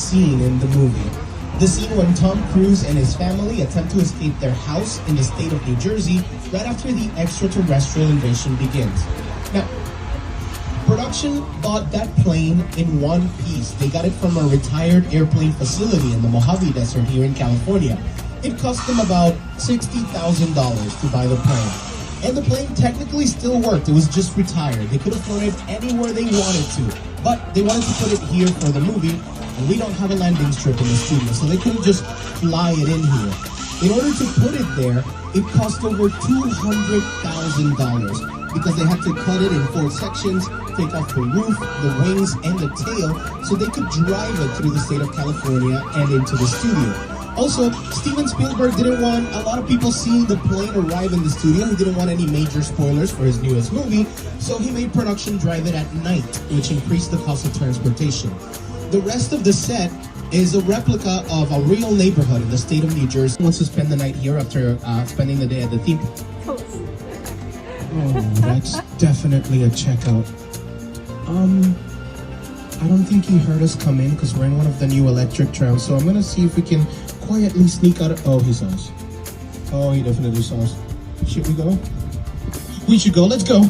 scene in the movie. The scene when Tom Cruise and his family attempt to escape their house in the state of New Jersey right after the extraterrestrial invasion begins. Now, production bought that plane in one piece. They got it from a retired airplane facility in the Mojave Desert here in California. It cost them about $60,000 to buy the plane. And the plane technically still worked. It was just retired. They could have flown it anywhere they wanted to. But they wanted to put it here for the movie, and we don't have a landing strip in the studio, so they couldn't just fly it in here. In order to put it there, it cost over $200,000 because they had to cut it in 4 sections, take off the roof, the wings, and the tail so they could drive it through the state of California and into the studio. Also, Steven Spielberg didn't want a lot of people seeing the plane arrive in the studio. He didn't want any major spoilers for his newest movie, so he made production drive it at night, which increased the cost of transportation. The rest of the set is a replica of a real neighborhood in the state of New Jersey. Who wants to spend the night here after spending the day at the theme park? Oh, that's definitely a checkout. I don't think he heard us come in because we're in one of the new electric trams, so I'm gonna see if we can quietly sneak out of... Oh, he saw us. Oh, he definitely saw us. Should we go? We should go, let's go.